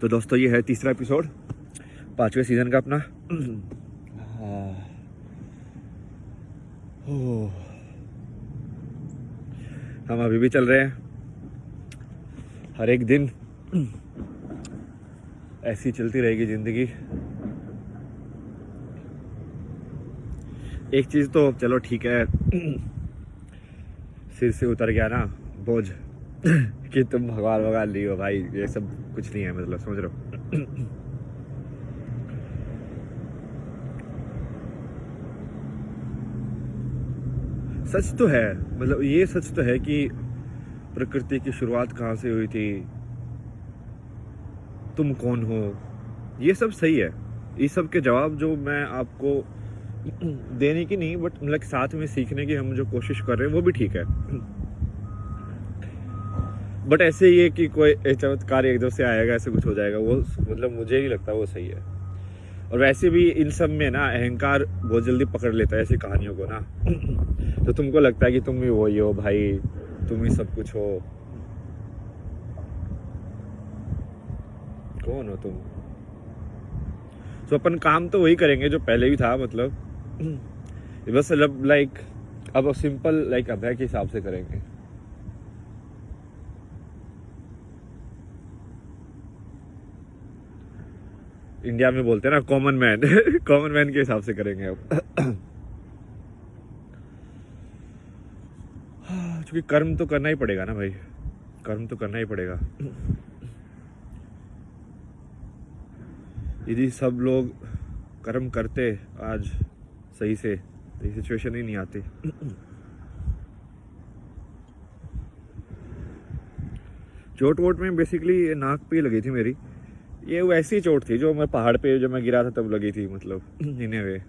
तो दोस्तों ये है तीसरा एपिसोड 5वें सीज़न का अपना। हम अभी भी चल रहे हैं, हर एक दिन ऐसी चलती रहेगी ज़िंदगी। एक चीज़ तो चलो ठीक है, सिर से उतर गया ना बोझ कि तुम भगवान नहीं हो भाई, ये सब कुछ नहीं है, मतलब समझ रहे हो। सच तो है, मतलब ये सच तो है कि प्रकृति की शुरुआत कहाँ से हुई थी, तुम कौन हो, ये सब सही है। ये सब के जवाब जो मैं आपको देने की नहीं, बट मतलब साथ में सीखने की हम जो कोशिश कर रहे हैं वो भी ठीक है। बट ऐसे ये कि कोई चमत्कार एकदम से आएगा, ऐसे कुछ हो जाएगा, वो मतलब मुझे नहीं लगता वो सही है। और वैसे भी इन सब में ना अहंकार बहुत जल्दी पकड़ लेता है ऐसी कहानियों को ना। तो तुमको लगता है कि तुम ही वही हो भाई, तुम ही सब कुछ हो। कौन हो तुम? तो अपन काम तो वही करेंगे जो पहले भी था, मतलब बस लाइक अब सिंपल लाइक अभय के हिसाब से करेंगे। इंडिया में बोलते हैं ना कॉमन मैन कॉमन मैन के हिसाब से करेंगे अब। क्योंकि कर्म तो करना ही पड़ेगा ना भाई, कर्म तो करना ही पड़ेगा। यदि सब लोग कर्म करते आज सही से, तो ये सिचुएशन ही नहीं आती। चोट वोट में बेसिकली नाक पे लगी थी मेरी, ये वैसी चोट थी जो मैं पहाड़ पे जो मैं गिरा था तब लगी थी, मतलब इन ए वे।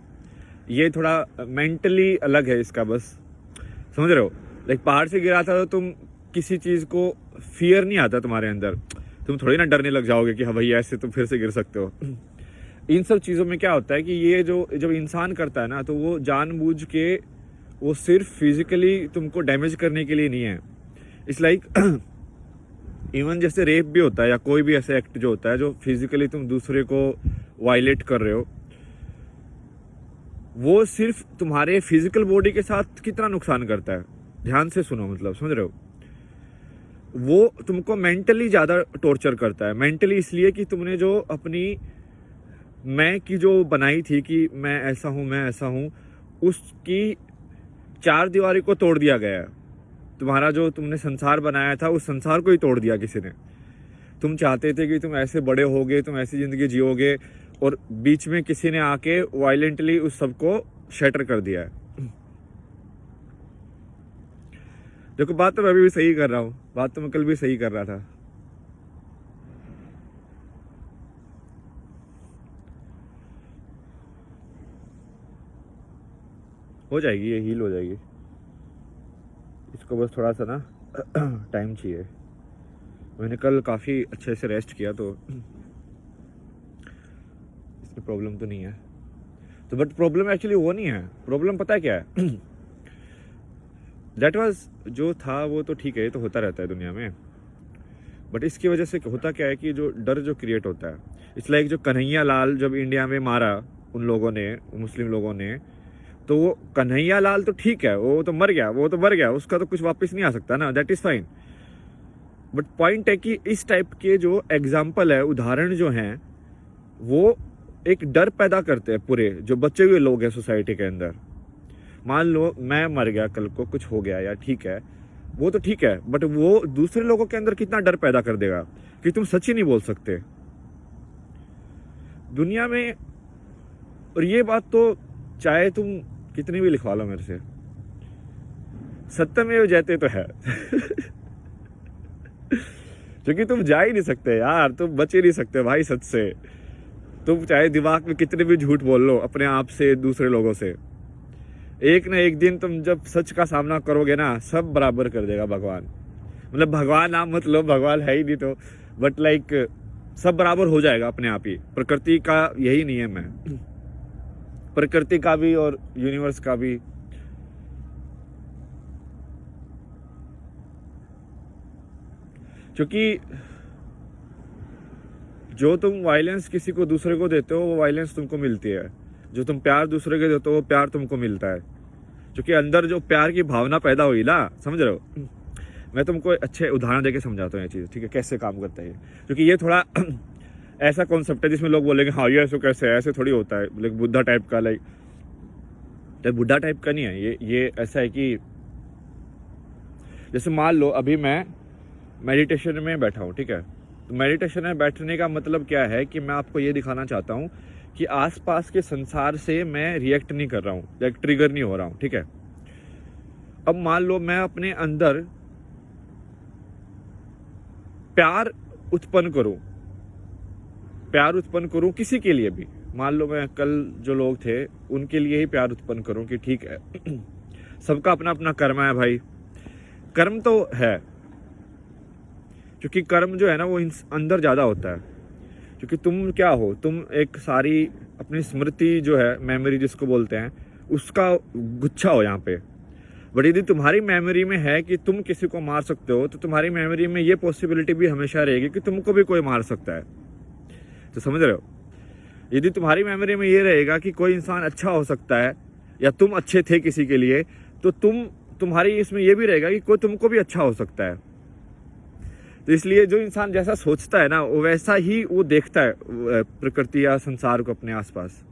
ये थोड़ा मेंटली अलग है इसका, बस समझ रहे हो। लाइक पहाड़ से गिरा था तो तुम किसी चीज़ को फियर नहीं आता तुम्हारे अंदर, तुम थोड़ी ना डरने लग जाओगे कि हाँ भाई ऐसे तुम फिर से गिर सकते हो। इन सब चीज़ों में क्या होता है कि ये जो जब इंसान करता है ना, तो वो जानबूझ के, वो सिर्फ फिजिकली तुमको डैमेज करने के लिए नहीं है। इट्स लाइक इवन जैसे रेप भी होता है या कोई भी ऐसा एक्ट जो होता है जो फिजिकली तुम दूसरे को वायलेट कर रहे हो, वो सिर्फ तुम्हारे फिजिकल बॉडी के साथ कितना नुकसान करता है, ध्यान से सुनो, मतलब समझ रहे हो। वो तुमको मेंटली ज़्यादा टॉर्चर करता है। मेंटली इसलिए कि तुमने जो अपनी मैं की जो बनाई थी कि मैं ऐसा हूँ, मैं ऐसा हूँ, उसकी चार दीवारी को तोड़ दिया गया है। तुम्हारा जो तुमने संसार बनाया था उस संसार को ही तोड़ दिया किसी ने। तुम चाहते थे कि तुम ऐसे बड़े होगे, तुम ऐसी ज़िंदगी जियोगे, और बीच में किसी ने आके वायलेंटली उस सबको शैटर कर दिया है। देखो बात तो मैं अभी भी सही कर रहा हूँ, बात तो मैं कल भी सही कर रहा था। हो जाएगी, ये हील हो जाएगी। इसको बस थोड़ा सा ना टाइम चाहिए। मैंने कल काफ़ी अच्छे से रेस्ट किया, तो इसमें प्रॉब्लम तो नहीं है। तो बट प्रॉब्लम एक्चुअली वो नहीं है, प्रॉब्लम पता है क्या है। दैट वाज जो था वो तो ठीक है, ये तो होता रहता है दुनिया में। बट इसकी वजह से होता क्या है कि जो डर जो क्रिएट होता है, इट्स लाइक जो कन्हैया लाल जब इंडिया में मारा उन लोगों ने, मुस्लिम लोगों ने, तो वो कन्हैया लाल तो ठीक है, वो तो मर गया, वो तो मर गया, उसका तो कुछ वापस नहीं आ सकता ना, that is fine. But point है कि इस टाइप के जो एग्जाम्पल है, उदाहरण जो हैं, वो एक डर पैदा करते हैं पूरे जो बचे हुए लोग हैं सोसाइटी के अंदर। मान लो मैं मर गया, कल को कुछ हो गया, या ठीक है वो तो ठीक है, बट वो दूसरे लोगों के अंदर कितना डर पैदा कर देगा कि तुम सच ही नहीं बोल सकते दुनिया में। और ये बात तो चाहे तुम कितनी भी लिखवा लो मेरे से, सत्यमेव जयते तो है। क्योंकि तुम जा ही नहीं सकते यार, तुम बच ही नहीं सकते भाई सच से। तुम चाहे दिमाग में कितने भी झूठ बोल लो अपने आप से, दूसरे लोगों से, एक ना एक दिन तुम जब सच का सामना करोगे ना, सब बराबर कर देगा भगवान। मतलब भगवान नाम मत लो, भगवान है ही नहीं तो, बट लाइक सब बराबर हो जाएगा अपने आप ही। प्रकृति का यही नियम है, प्रकृति का भी और यूनिवर्स का भी। क्योंकि जो तुम वायलेंस किसी को दूसरे को देते हो वो वायलेंस तुमको मिलती है, जो तुम प्यार दूसरे को देते हो वो प्यार तुमको मिलता है। क्योंकि अंदर जो प्यार की भावना पैदा हुई ना, समझ रहे हो। मैं तुमको अच्छे उदाहरण देके समझाता हूँ ये चीज़, ठीक है, कैसे काम करता है ये। क्योंकि ये थोड़ा ऐसा कॉन्सेप्ट है जिसमें लोग बोलेंगे हाँ ये ऐसे कैसे है, ऐसे थोड़ी होता है, लाइक बुद्धा टाइप का, लाइक बुद्धा टाइप का नहीं है ये ऐसा है कि जैसे मान लो अभी मैं मेडिटेशन में बैठा हूँ, ठीक है। तो मेडिटेशन में बैठने का मतलब क्या है कि मैं आपको ये दिखाना चाहता हूँ कि आसपास के संसार से मैं रिएक्ट नहीं कर रहा हूँ, लाइक ट्रिगर नहीं हो रहा हूँ, ठीक है। अब मान लो मैं अपने अंदर प्यार उत्पन्न करूं किसी के लिए भी। मान लो मैं कल जो लोग थे उनके लिए ही प्यार उत्पन्न करूं कि ठीक है सबका अपना अपना कर्म है भाई, कर्म तो है, क्योंकि कर्म जो है ना वो अंदर ज़्यादा होता है। क्योंकि तुम क्या हो, तुम एक सारी अपनी स्मृति जो है, मेमोरी जिसको बोलते हैं, उसका गुच्छा हो यहाँ पे। बट यदि तुम्हारी मेमोरी में है कि तुम किसी को मार सकते हो, तो तुम्हारी मेमोरी में ये पॉसिबिलिटी भी हमेशा रहेगी कि तुमको भी कोई मार सकता है। तो समझ रहे हो, यदि तुम्हारी मेमोरी में ये रहेगा कि कोई इंसान अच्छा हो सकता है या तुम अच्छे थे किसी के लिए, तो तुम्हारी इसमें ये भी रहेगा कि कोई तुमको भी अच्छा हो सकता है। तो इसलिए जो इंसान जैसा सोचता है ना वो वैसा ही वो देखता है प्रकृति या संसार को अपने आसपास।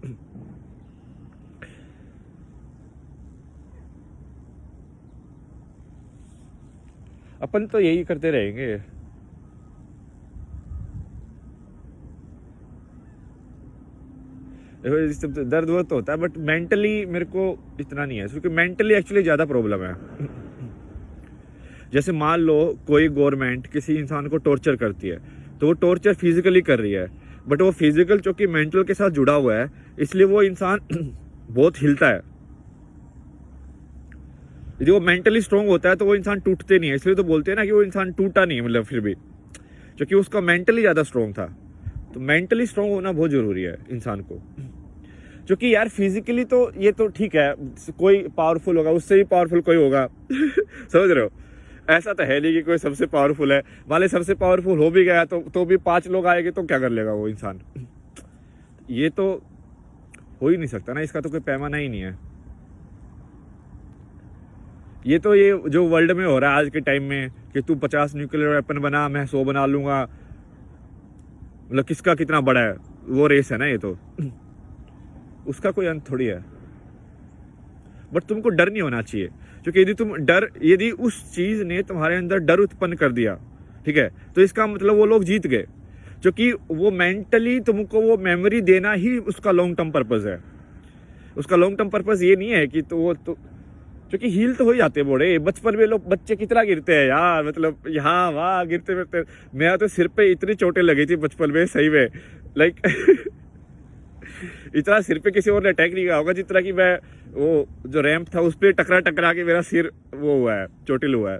अपन तो यही करते रहेंगे। दर्द वर्द तो होता है बट मेंटली मेरे को इतना नहीं है, क्योंकि मेंटली एक्चुअली ज़्यादा प्रॉब्लम है। जैसे मान लो कोई गवर्नमेंट किसी इंसान को टॉर्चर करती है, तो वो टॉर्चर फिजिकली कर रही है, बट वो फिजिकल चूंकि मेंटल के साथ जुड़ा हुआ है, इसलिए वो इंसान बहुत हिलता है। यदि वो मेंटली स्ट्रांग होता है तो वो इंसान टूटते नहीं है, इसलिए तो बोलते हैं ना कि वो इंसान टूटा नहीं, मतलब फिर भी क्योंकि उसका मेंटली ज़्यादा स्ट्रांग था। तो मेंटली स्ट्रांग होना बहुत ज़रूरी है इंसान को। क्योंकि यार फिजिकली तो ये तो ठीक है, कोई पावरफुल होगा, उससे भी पावरफुल कोई होगा समझ रहे हो। ऐसा तो है नहीं कि कोई सबसे पावरफुल है, मान सबसे पावरफुल हो भी गया तो भी 5 लोग आएंगे तो क्या कर लेगा वो इंसान। ये तो हो ही नहीं सकता ना, इसका तो कोई पैमाना ही नहीं है। ये तो ये जो वर्ल्ड में हो रहा है आज के टाइम में कि तू 50 न्यूक्लियर वेपन बना, मैं 100 बना लूंगा, मतलब किसका कितना बड़ा है, वो रेस है ना ये तो। उसका कोई अंत थोड़ी है। बट तुमको डर नहीं होना चाहिए, क्योंकि यदि उस चीज ने तुम्हारे अंदर डर उत्पन्न कर दिया, ठीक है, तो इसका मतलब वो लोग जीत गए। क्योंकि वो मेंटली तुमको वो मेमोरी देना ही उसका लॉन्ग टर्म पर्पज है। उसका लॉन्ग टर्म पर्पज ये नहीं है कि तो वो तो, क्योंकि हील तो हो ही जाते बड़े। बचपन में लोग बच्चे कितना गिरते हैं यार, मतलब यहाँ वहाँ गिरते फिरते। मेरा तो सिर पे इतनी चोटें लगी थी बचपन में, सही में, लाइक इतना सिर पे किसी और ने अटैक नहीं किया होगा जितना कि मैं वो जो रैंप था उस पर टकरा के मेरा सिर वो हुआ है, चोटिल हुआ है।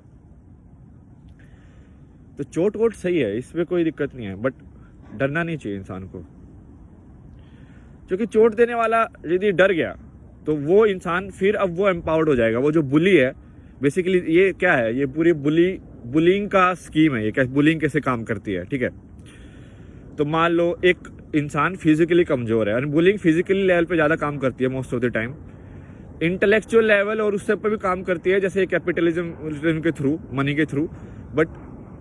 तो चोट वोट सही है, इसमें कोई दिक्कत नहीं है, बट डरना नहीं चाहिए इंसान को। क्योंकि चोट देने वाला यदि डर गया तो वो इंसान फिर अब वो एम्पावर्ड हो जाएगा। वो जो बुली है बेसिकली, ये क्या है, ये पूरी बुलिंग का स्कीम है। ये बुलिंग कैसे काम करती है, ठीक है। तो मान लो एक इंसान फिजिकली कमजोर है, और बुलिंग फिजिकली लेवल पे ज़्यादा काम करती है most of the time, intellectual level और उससे पर भी काम करती है, जैसे कैपिटलिज्म के थ्रू, मनी के थ्रू। बट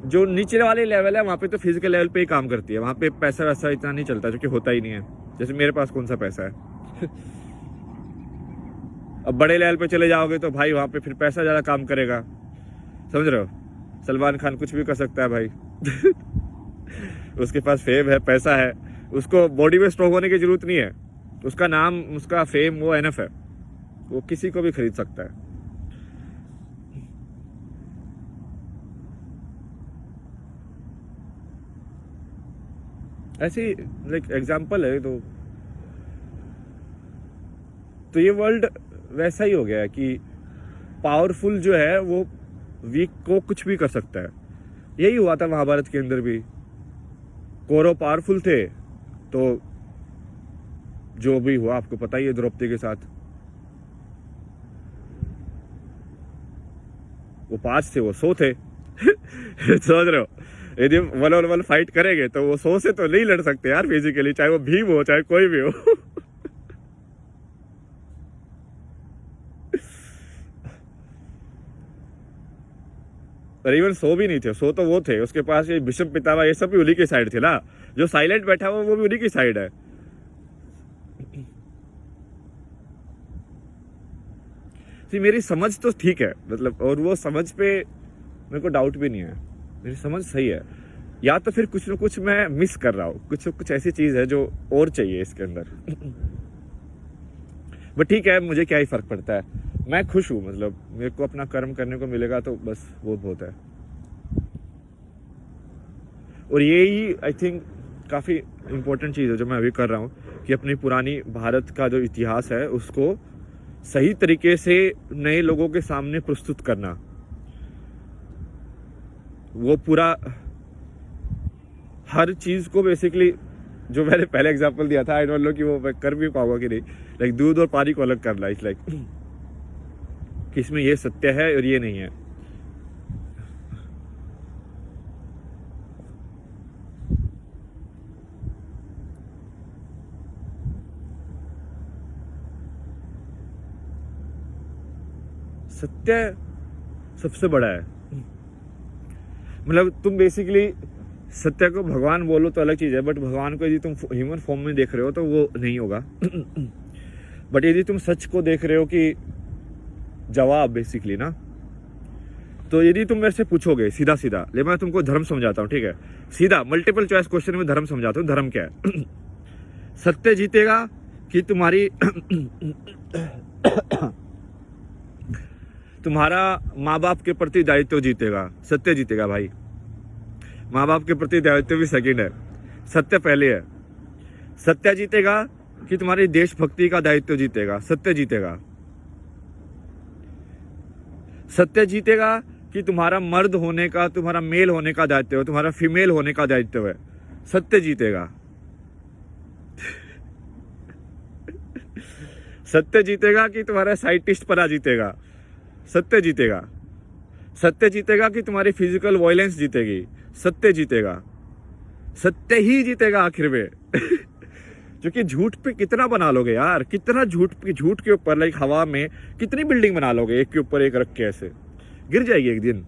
जो नीचे वाले लेवल है वहाँ पे तो फिजिकल लेवल पे ही काम करती है। वहाँ पे पैसा वैसा इतना नहीं चलता, क्योंकि होता ही नहीं है। जैसे मेरे पास कौन सा पैसा है अब बड़े लेवल पे चले जाओगे तो भाई वहाँ पे फिर पैसा ज़्यादा काम करेगा, समझ रहे हो। सलमान खान कुछ भी कर सकता है भाई उसके पास फेम है, पैसा है, उसको बॉडी में स्ट्रॉन्ग होने की जरूरत नहीं है। उसका नाम, उसका फेम वो एनफ है, वो किसी को भी खरीद सकता है। ऐसी लाइक एग्जाम्पल है। तो ये वर्ल्ड वैसा ही हो गया है कि पावरफुल जो है वो वीक को कुछ भी कर सकता है। यही हुआ था महाभारत के अंदर भी। कौरव पावरफुल थे तो जो भी हुआ आपको पता ही है, द्रौपदी के साथ। वो 5 थे, वो 100 थे समझ रहे हो। यदि वन ऑन वन फाइट करेंगे तो वो 100 से तो नहीं लड़ सकते यार फिजिकली, चाहे वो भीम हो चाहे कोई भी हो। पर इवन 100 भी नहीं थे, 100 तो वो थे उसके पास, ये भीष्म पितामह ये सब भी उन्हीं की साइड थे ना, जो साइलेंट बैठा हुआ वो भी उन्हीं की साइड है। मेरी समझ तो ठीक है मतलब, और वो समझ पे मेरे को डाउट भी नहीं है, मेरी समझ सही है, या तो फिर कुछ ना कुछ मैं मिस कर रहा हूँ, कुछ ना कुछ ऐसी चीज है जो और चाहिए इसके अंदर। बट ठीक है, मुझे क्या ही फर्क पड़ता है, मैं खुश हूँ, मतलब मेरे को अपना कर्म करने को मिलेगा तो बस वो बहुत है। और यही आई थिंक काफ़ी इम्पोर्टेंट चीज़ है जो मैं अभी कर रहा हूँ, कि अपनी पुरानी भारत का जो इतिहास है उसको सही तरीके से नए लोगों के सामने प्रस्तुत करना। वो पूरा हर चीज़ को बेसिकली, जो मैंने पहले एग्जांपल दिया था, आई डोंट नो कि वो मैं कर भी पाऊंगा कि नहीं, लाइक दूध और पानी को अलग करना, इट्स लाइक कि इसमें ये सत्य है और ये नहीं है। सत्य सबसे बड़ा है, मतलब तुम बेसिकली सत्य को भगवान बोलो तो अलग चीज है, बट भगवान को यदि तुम ह्यूमन फॉर्म में देख रहे हो तो वो नहीं होगा। बट यदि तुम सच को देख रहे हो कि जवाब बेसिकली ना, तो यदि तुम मेरे से पूछोगे सीधा सीधा, ले मैं तुमको धर्म समझाता हूँ, ठीक है, सीधा मल्टीपल चॉइस क्वेश्चन में धर्म समझाता हूँ। धर्म क्या है? सत्य जीतेगा कि तुम्हारी तुम्हारा माँ बाप के प्रति दायित्व जीतेगा? सत्य जीतेगा भाई। माँ बाप के प्रति दायित्व भी सेकंड है, सत्य पहले है। सत्य जीतेगा कि तुम्हारी देशभक्ति का दायित्व जीतेगा? सत्य जीतेगा। सत्य जीतेगा कि तुम्हारा मर्द होने का, तुम्हारा मेल होने का दायित्व है, तुम्हारा फीमेल होने का दायित्व है? सत्य जीतेगा। सत्य जीतेगा कि तुम्हारा साइंटिस्ट पना जीतेगा? सत्य जीतेगा। सत्य जीतेगा कि तुम्हारी फिजिकल वायलेंस जीतेगी? सत्य जीतेगा। सत्य ही जीतेगा आखिर में। क्योंकि झूठ पे कितना बना लोगे यार, कितना झूठ के ऊपर, लाइक हवा में कितनी बिल्डिंग बना लोगे एक के ऊपर एक रख के, ऐसे गिर जाएगी एक दिन।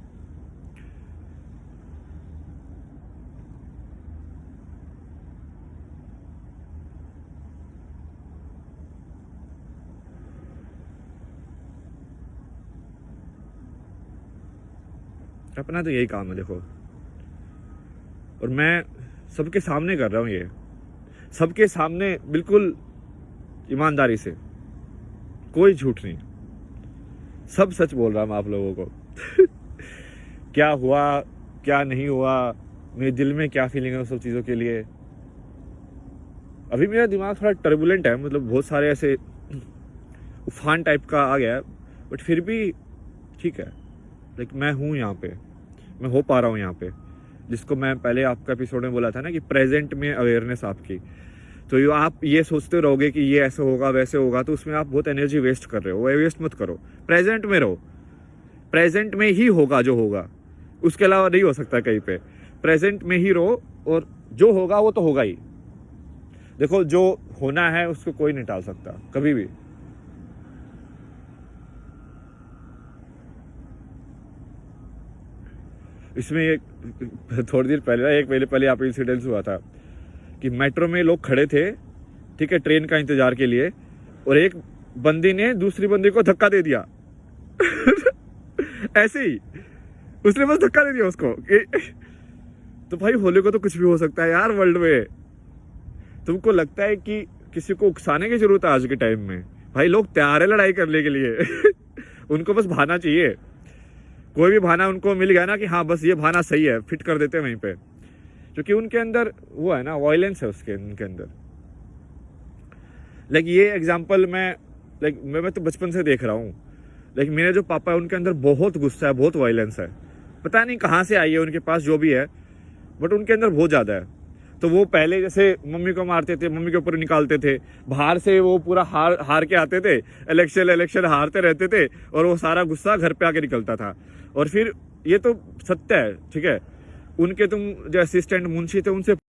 अपना तो यही काम है देखो, और मैं सबके सामने कर रहा हूं ये, सबके सामने बिल्कुल ईमानदारी से, कोई झूठ नहीं, सब सच बोल रहा हूं आप लोगों को। क्या हुआ क्या नहीं हुआ, मेरे दिल में क्या फीलिंग है उस सब चीज़ों के लिए। अभी मेरा दिमाग थोड़ा टर्बुलेंट है, मतलब बहुत सारे ऐसे उफान टाइप का आ गया है, बट फिर भी ठीक है, लाइक मैं हूँ यहाँ पे, मैं हो पा रहा हूँ यहाँ पे, जिसको मैं पहले आपका एपिसोड में बोला था ना कि प्रेजेंट में अवेयरनेस आपकी। तो ये आप ये सोचते रहोगे कि ये ऐसे होगा वैसे होगा, तो उसमें आप बहुत एनर्जी वेस्ट कर रहे हो। वो वेस्ट मत करो, प्रेजेंट में रहो। प्रेजेंट में ही होगा जो होगा, उसके अलावा नहीं हो सकता कहीं पे। प्रेजेंट में ही रहो, और जो होगा वो तो होगा ही। देखो जो होना है उसको कोई नहीं टाल सकता कभी भी। इसमें एक थोड़ी देर पहले ना, एक महीने पहले यहाँ पे इंसिडेंस हुआ था कि मेट्रो में लोग खड़े थे, ठीक है, ट्रेन का इंतजार के लिए, और एक बंदी ने दूसरी बंदी को धक्का दे दिया। ऐसे ही उसने बस धक्का दे दिया उसको। तो भाई होने को तो कुछ भी हो सकता है यार वर्ल्ड में। तुमको लगता है कि किसी को उकसाने की जरूरत है आज के टाइम में? भाई लोग तैयार है लड़ाई करने के लिए। उनको बस बहाना चाहिए, कोई भी बहाना उनको मिल गया ना कि हाँ बस ये बहाना सही है, फिट कर देते हैं वहीं पे, क्योंकि उनके अंदर वो है ना, वायलेंस है उसके उनके अंदर। लाइक ये एग्जांपल मैं तो बचपन से देख रहा हूँ। लाइक मेरे जो पापा है उनके अंदर बहुत गुस्सा है, बहुत वायलेंस है, पता नहीं कहाँ से आई है उनके पास, जो भी है, बट उनके अंदर बहुत ज़्यादा है। तो वो पहले जैसे मम्मी को मारते थे, मम्मी के ऊपर निकालते थे, बाहर से वो पूरा हार के आते थे, इलेक्शन हारते रहते थे, और वो सारा गुस्सा घर पे आके निकलता था। और फिर ये तो सत्य है, ठीक है, उनके तुम जो असिस्टेंट मुंशी थे उनसे